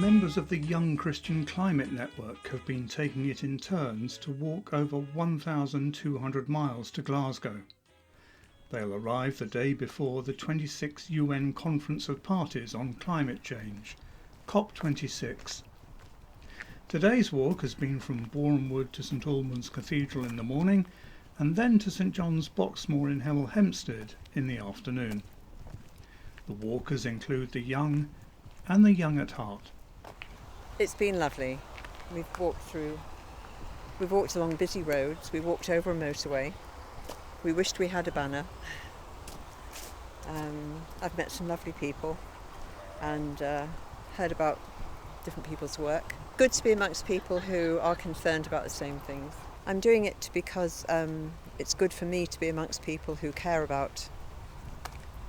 Members of the Young Christian Climate Network have been taking it in turns to walk over 1,200 miles to Glasgow. They'll arrive the day before the 26th UN Conference of Parties on Climate Change, COP26. Today's walk has been from Bournemouth to St Albans Cathedral in the morning and then to St John's Boxmoor in Hemel Hempstead in the afternoon. The walkers include the young and the young at heart. It's been lovely. We've walked along busy roads, we walked over a motorway. We wished we had a banner. I've met some lovely people and heard about different people's work. Good to be amongst people who are concerned about the same things. I'm doing it because it's good for me to be amongst people who care about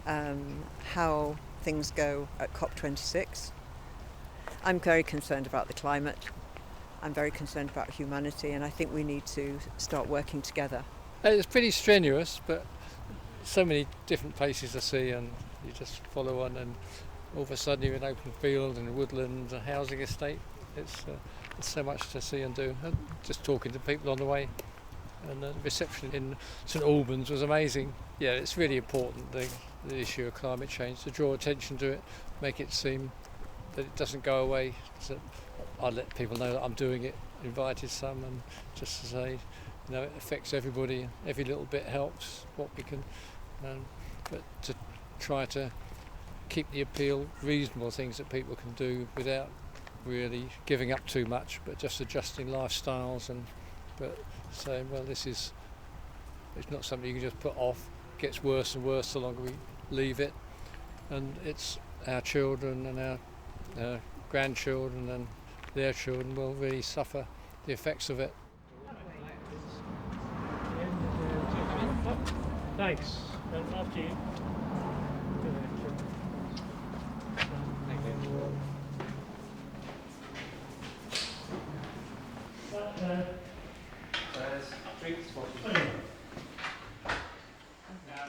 how things go at COP26. I'm very concerned about the climate. I'm very concerned about humanity, and I think we need to start working together. It's pretty strenuous, but so many different places to see, and you just follow on, and all of a sudden you're in open field and woodland, a housing estate. It's so much to see and do. And just talking to people on the way, and the reception in St Albans was amazing. Yeah, it's really important, the issue of climate change, to draw attention to it, make it seem that it doesn't go away. So I let people know that I'm doing it, invited some, and just to say, it affects everybody. Every little bit helps. What we can, but to try to keep the appeal reasonable, things that people can do without really giving up too much, but just adjusting lifestyles but saying, well, it's not something you can just put off. It gets worse and worse the longer we leave it, and it's our children and our grandchildren and their children will really suffer the effects of it. Thanks. After you.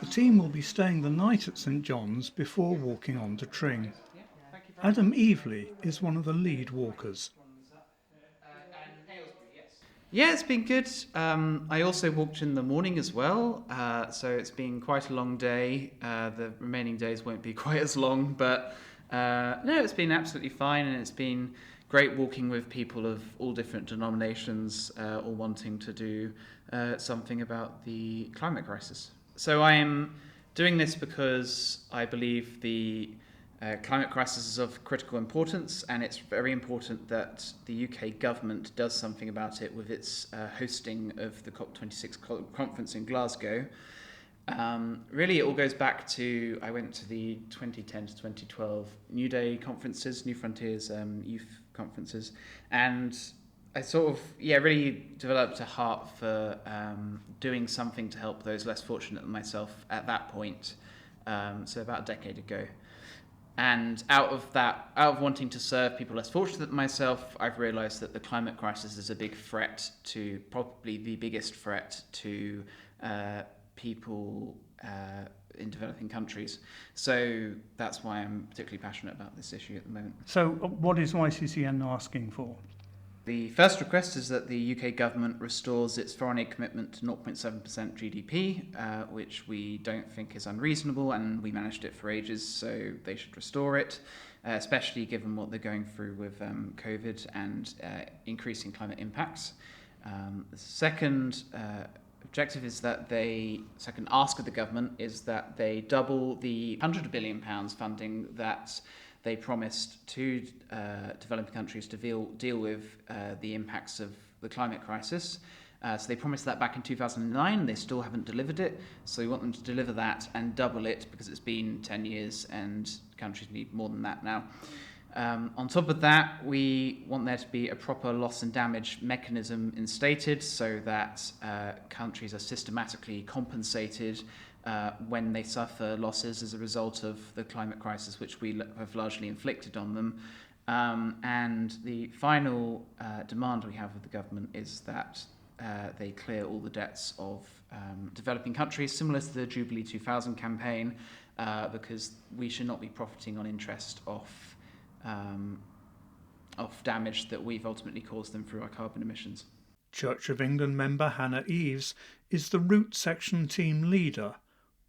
The team will be staying the night at St John's before walking on to Tring. Adam Ives is one of the lead walkers. Yeah, it's been good. I also walked in the morning as well, so it's been quite a long day. The remaining days won't be quite as long, but no, it's been absolutely fine, and it's been great walking with people of all different denominations, all wanting to do something about the climate crisis. So I am doing this because I believe the climate crisis is of critical importance, and it's very important that the UK government does something about it with its hosting of the COP26 conference in Glasgow. Really, it all goes back to, I went to the 2010 to 2012 New Day conferences, New Frontiers youth conferences, and I sort of, really developed a heart for doing something to help those less fortunate than myself at that point, so about a decade ago. And out of wanting to serve people less fortunate than myself, I've realised that the climate crisis is a big threat to, probably the biggest threat to people in developing countries. So that's why I'm particularly passionate about this issue at the moment. So what is YCCN asking for? The first request is that the UK government restores its foreign aid commitment to 0.7% GDP, which we don't think is unreasonable, and we managed it for ages, so they should restore it, especially given what they're going through with COVID and increasing climate impacts. The second objective is that second ask of the government is that they double the £100 billion funding that they promised to developing countries to deal with the impacts of the climate crisis. So they promised that back in 2009, they still haven't delivered it. So we want them to deliver that and double it, because it's been 10 years and countries need more than that now. On top of that, we want there to be a proper loss and damage mechanism instated, so that countries are systematically compensated when they suffer losses as a result of the climate crisis, which we have largely inflicted on them. And the final demand we have of the government is that they clear all the debts of developing countries, similar to the Jubilee 2000 campaign, because we should not be profiting on interest off of damage that we've ultimately caused them through our carbon emissions. Church of England member Hannah Ives is the route section team leader,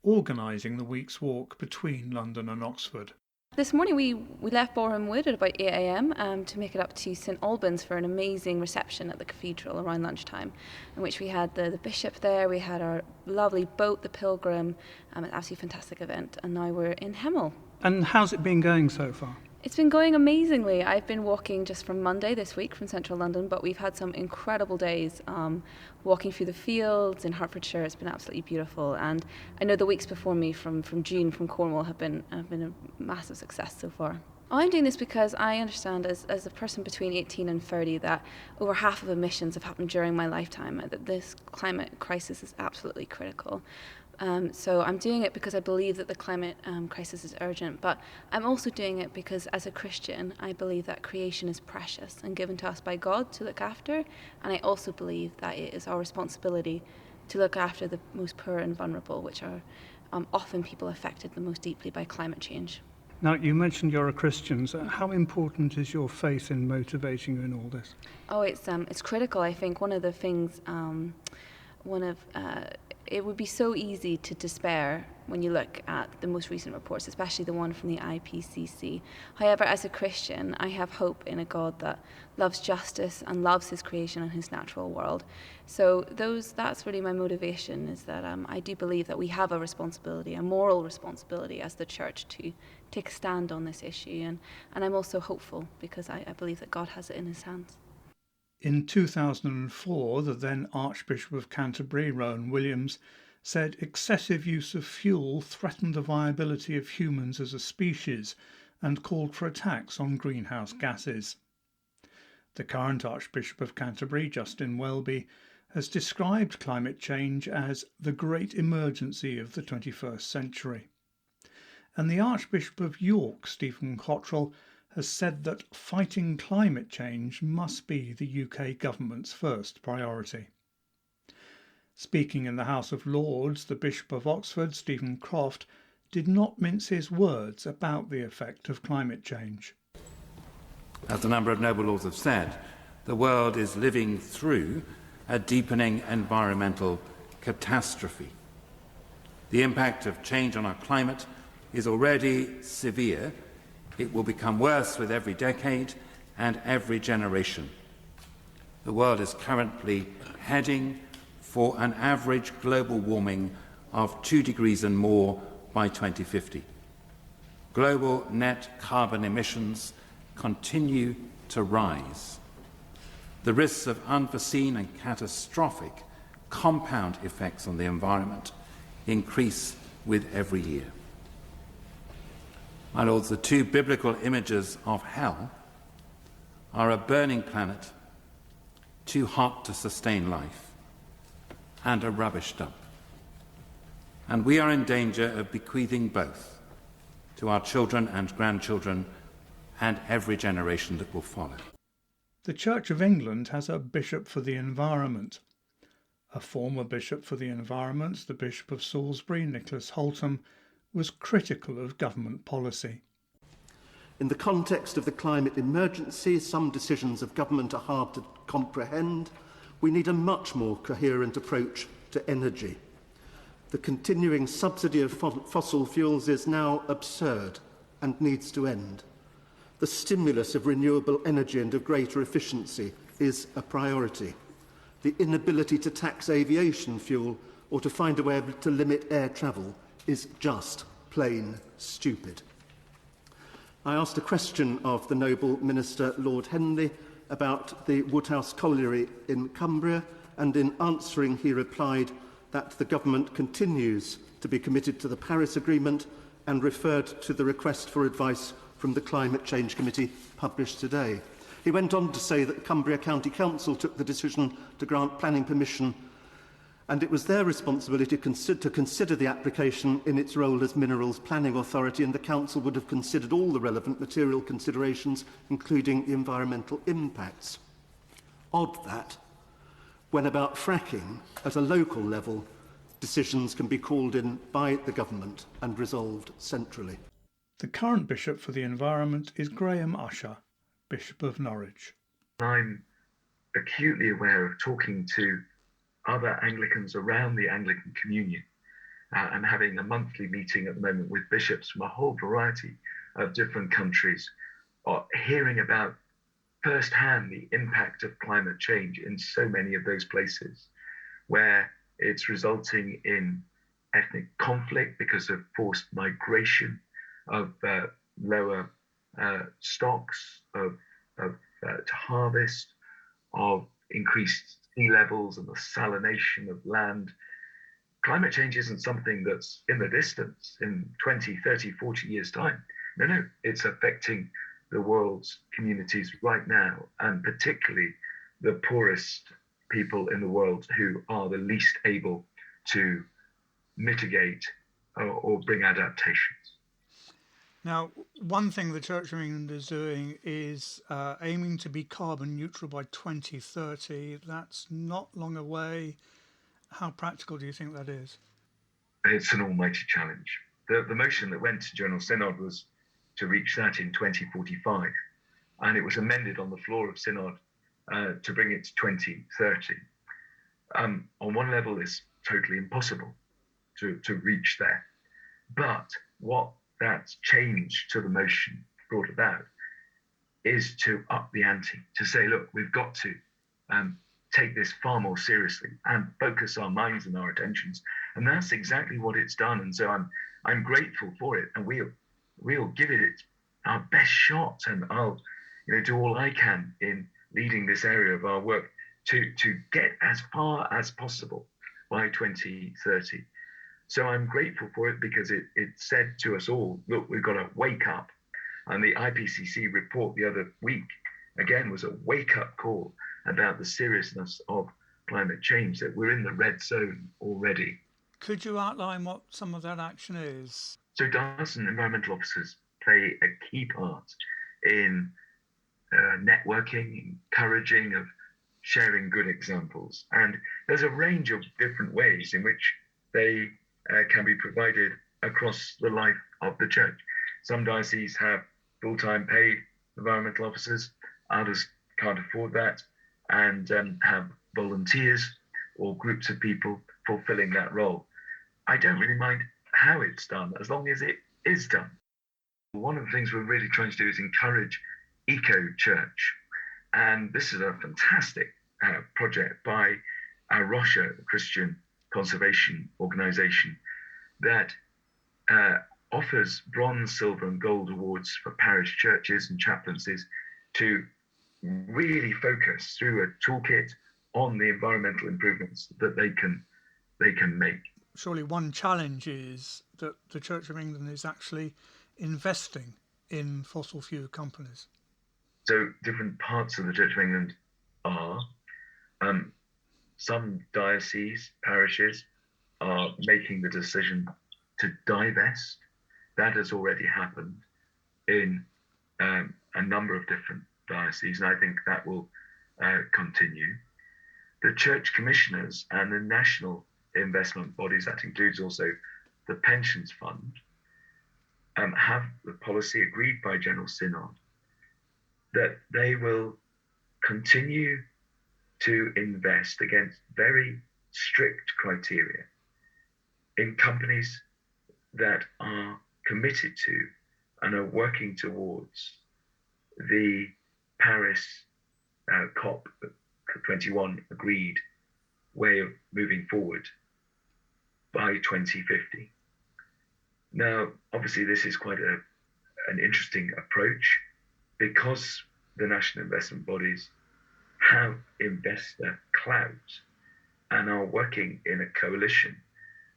organising the week's walk between London and Oxford. This morning we left Boreham Wood at about 8 a.m. To make it up to St Albans for an amazing reception at the cathedral around lunchtime, in which we had the bishop there, we had our lovely boat, the Pilgrim, an absolutely fantastic event, and now we're in Hemel. And how's it been going so far? It's been going amazingly. I've been walking just from Monday this week from central London, but we've had some incredible days walking through the fields in Hertfordshire. It's been absolutely beautiful, and I know the weeks before me from June from Cornwall have been a massive success so far. I'm doing this because I understand as a person between 18 and 30 that over half of emissions have happened during my lifetime, that this climate crisis is absolutely critical. So I'm doing it because I believe that the climate crisis is urgent, but I'm also doing it because as a Christian, I believe that creation is precious and given to us by God to look after, and I also believe that it is our responsibility to look after the most poor and vulnerable, which are often people affected the most deeply by climate change. Now, you mentioned you're a Christian. So how important is your faith in motivating you in all this? Oh, it's critical. I think one of the things, it would be so easy to despair when you look at the most recent reports, especially the one from the IPCC. However, as a Christian, I have hope in a God that loves justice and loves his creation and his natural world. So that's really my motivation, is that I do believe that we have a responsibility, a moral responsibility as the church to take a stand on this issue. And I'm also hopeful because I believe that God has it in his hands. In 2004, the then Archbishop of Canterbury, Rowan Williams, said excessive use of fuel threatened the viability of humans as a species and called for attacks on greenhouse gases. The current Archbishop of Canterbury, Justin Welby, has described climate change as the great emergency of the 21st century. And the Archbishop of York, Stephen Cottrell, has said that fighting climate change must be the UK government's first priority. Speaking in the House of Lords, the Bishop of Oxford, Stephen Croft, did not mince his words about the effect of climate change. As a number of noble lords have said, the world is living through a deepening environmental catastrophe. The impact of change on our climate is already severe. It will become worse with every decade and every generation. The world is currently heading for an average global warming of 2 degrees and more by 2050. Global net carbon emissions continue to rise. The risks of unforeseen and catastrophic compound effects on the environment increase with every year. My lords, the two biblical images of hell are a burning planet, too hot to sustain life, and a rubbish dump. And we are in danger of bequeathing both to our children and grandchildren and every generation that will follow. The Church of England has a bishop for the environment. A former bishop for the environment, the Bishop of Salisbury, Nicholas Holtham, was critical of government policy. In the context of the climate emergency, some decisions of government are hard to comprehend. We need a much more coherent approach to energy. The continuing subsidy of fossil fuels is now absurd and needs to end. The stimulus of renewable energy and of greater efficiency is a priority. The inability to tax aviation fuel or to find a way to limit air travel is just plain stupid. I asked a question of the noble Minister Lord Henley about the Woodhouse Colliery in Cumbria, and in answering he replied that the government continues to be committed to the Paris Agreement and referred to the request for advice from the Climate Change Committee published today. He went on to say that Cumbria County Council took the decision to grant planning permission, and it was their responsibility to consider the application in its role as Minerals Planning Authority, and the Council would have considered all the relevant material considerations, including the environmental impacts. Odd that, when about fracking at a local level, decisions can be called in by the government and resolved centrally. The current Bishop for the Environment is Graham Usher, Bishop of Norwich. I'm acutely aware of talking to other Anglicans around the Anglican Communion and having a monthly meeting at the moment with bishops from a whole variety of different countries, hearing about firsthand the impact of climate change in so many of those places, where it's resulting in ethnic conflict because of forced migration, of lower stocks to harvest, of increased sea levels and the salination of land. Climate change isn't something that's in the distance in 20, 30, 40 years' time. No, it's affecting the world's communities right now, and particularly the poorest people in the world who are the least able to mitigate or bring adaptations. Now, one thing the Church of England is doing is aiming to be carbon neutral by 2030. That's not long away. How practical do you think that is? It's an almighty challenge. The motion that went to General Synod was to reach that in 2045, and it was amended on the floor of Synod to bring it to 2030. On one level, it's totally impossible to reach there. But what that change to the motion brought about is to up the ante, to say, look, we've got to take this far more seriously and focus our minds and our attentions. And that's exactly what it's done. And so I'm grateful for it, and we'll give it our best shot, and I'll do all I can in leading this area of our work to get as far as possible by 2030. So I'm grateful for it, because it said to us all, look, we've got to wake up. And the IPCC report the other week, again, was a wake-up call about the seriousness of climate change, that we're in the red zone already. Could you outline what some of that action is? So diocesan environmental officers play a key part in networking, encouraging, of sharing good examples. And there's a range of different ways in which they can be provided across the life of the church. Some dioceses have full-time paid environmental officers, others can't afford that, and have volunteers or groups of people fulfilling that role. I don't really mind how it's done, as long as it is done. One of the things we're really trying to do is encourage eco-church. And this is a fantastic project by our Rocha, the Christian conservation organization, that offers bronze, silver and gold awards for parish churches and chaplaincies to really focus through a toolkit on the environmental improvements that they can make. Surely one challenge is that the Church of England is actually investing in fossil fuel companies. So different parts of the Church of England are. Some dioceses, parishes, are making the decision to divest. That has already happened in a number of different dioceses, and I think that will continue. The church commissioners and the national investment bodies, that includes also the pensions fund, have the policy agreed by General Synod that they will continue to invest against very strict criteria in companies that are committed to and are working towards the Paris COP26 agreed way of moving forward by 2050. Now, obviously, this is quite an interesting approach, because the national investment bodies have investor clout and are working in a coalition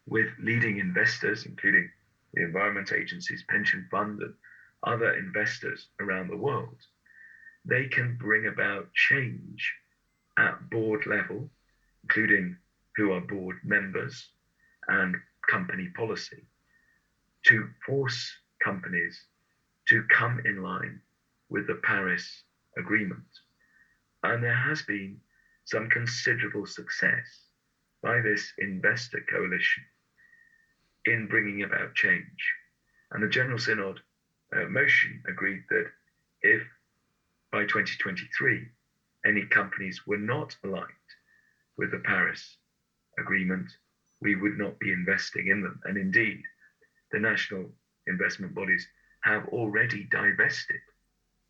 with leading investors, including the Environment Agency's pension fund and other investors around the world. They can bring about change at board level, including who are board members and company policy, to force companies to come in line with the Paris Agreement. And there has been some considerable success by this investor coalition in bringing about change. And the General Synod motion agreed that if by 2023, any companies were not aligned with the Paris Agreement, we would not be investing in them. And indeed, the national investment bodies have already divested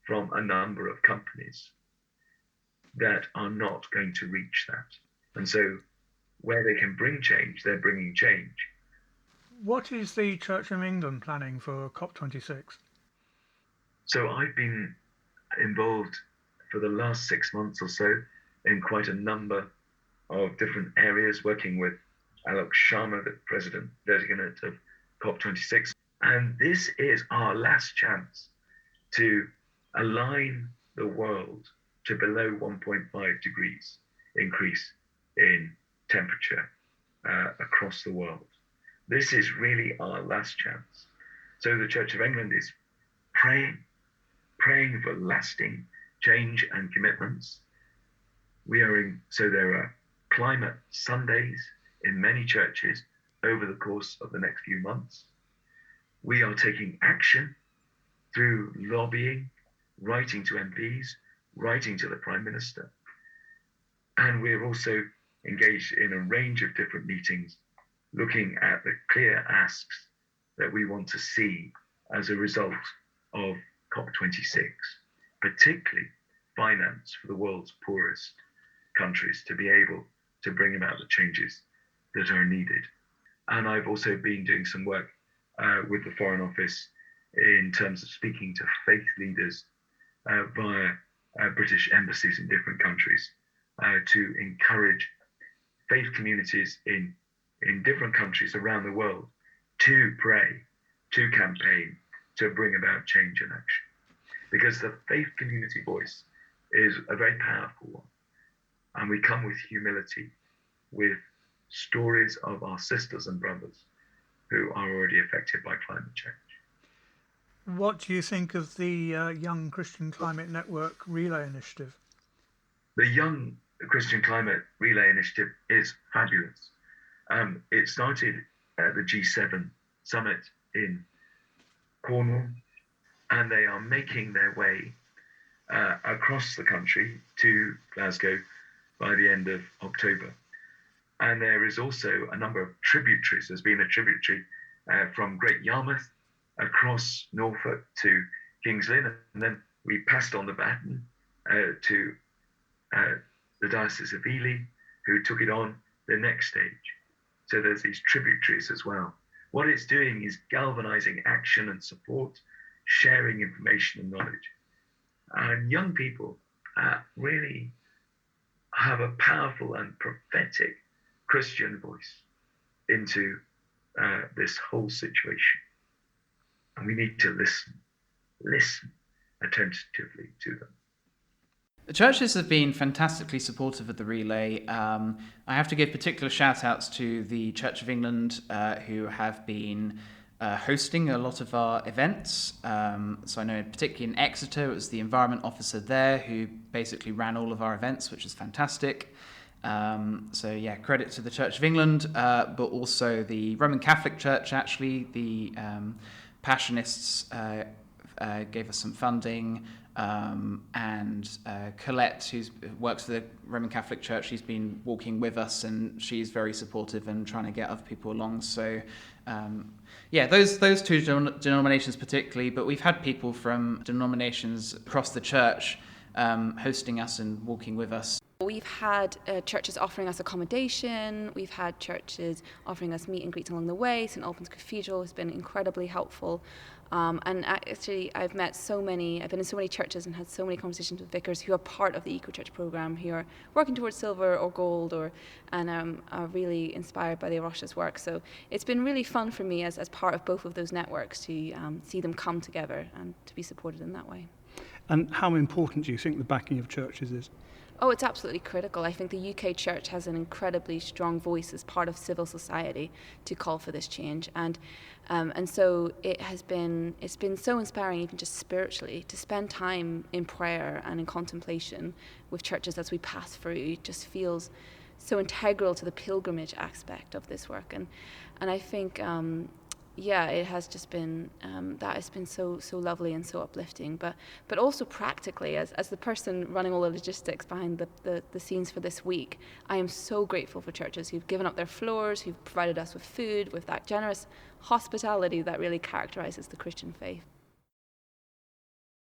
from a number of companies that are not going to reach that. And so where they can bring change, they're bringing change. What is the Church of England planning for COP26? So I've been involved for the last 6 months or so in quite a number of different areas, working with Alok Sharma, the president designate of COP26. And this is our last chance to align the world to below 1.5 degrees increase in temperature across the world. This is really our last chance. So the Church of England is praying for lasting change and commitments. So there are climate Sundays in many churches over the course of the next few months. We are taking action through lobbying, writing to MPs, writing to the Prime Minister. And we're also engaged in a range of different meetings, looking at the clear asks that we want to see as a result of COP26, particularly finance for the world's poorest countries to be able to bring about the changes that are needed. And I've also been doing some work with the Foreign Office in terms of speaking to faith leaders via British embassies in different countries to encourage faith communities in different countries around the world to pray, to campaign, to bring about change and action. Because the faith community voice is a very powerful one. And we come with humility, with stories of our sisters and brothers who are already affected by climate change. What do you think of the Young Christian Climate Network Relay Initiative? The Young Christian Climate Relay Initiative is fabulous. It started at the G7 summit in Cornwall, and they are making their way across the country to Glasgow by the end of October. And there is also a number of tributaries. There's been a tributary from Great Yarmouth across Norfolk to King's Lynn, and then we passed on the baton to the Diocese of Ely, who took it on the next stage. So there's these tributaries as well. What it's doing is galvanizing action and support, sharing information and knowledge. And young people really have a powerful and prophetic Christian voice into this whole situation. And we need to listen attentively to them. The churches have been fantastically supportive of the relay. I have to give particular shout-outs to the Church of England, who have been hosting a lot of our events. So I know particularly in Exeter, it was the environment officer there who basically ran all of our events, which is fantastic. So yeah, credit to the Church of England, but also the Roman Catholic Church, actually. The Passionists gave us some funding, and Colette, who works for the Roman Catholic Church, she's been walking with us, and she's very supportive and trying to get other people along. So yeah, those two denominations particularly, but we've had people from denominations across the church hosting us and walking with us. We've had churches offering us accommodation, we've had churches offering us meet and greets along the way. St Albans Cathedral has been incredibly helpful. And actually, I've been in so many churches and had so many conversations with vicars who are part of the Eco Church programme, who are working towards silver or gold, and are really inspired by the Arosha's work. So it's been really fun for me as part of both of those networks to see them come together and to be supported in that way. And how important do you think the backing of churches is? Oh, it's absolutely critical. I think the UK Church has an incredibly strong voice as part of civil society to call for this change, and so it's been so inspiring, even just spiritually, to spend time in prayer and in contemplation with churches as we pass through. It just feels so integral to the pilgrimage aspect of this work, and I think yeah, it has just been, that has been so lovely and so uplifting. But also practically, as the person running all the logistics behind the scenes for this week, I am so grateful for churches who've given up their floors, who've provided us with food, with that generous hospitality that really characterises the Christian faith.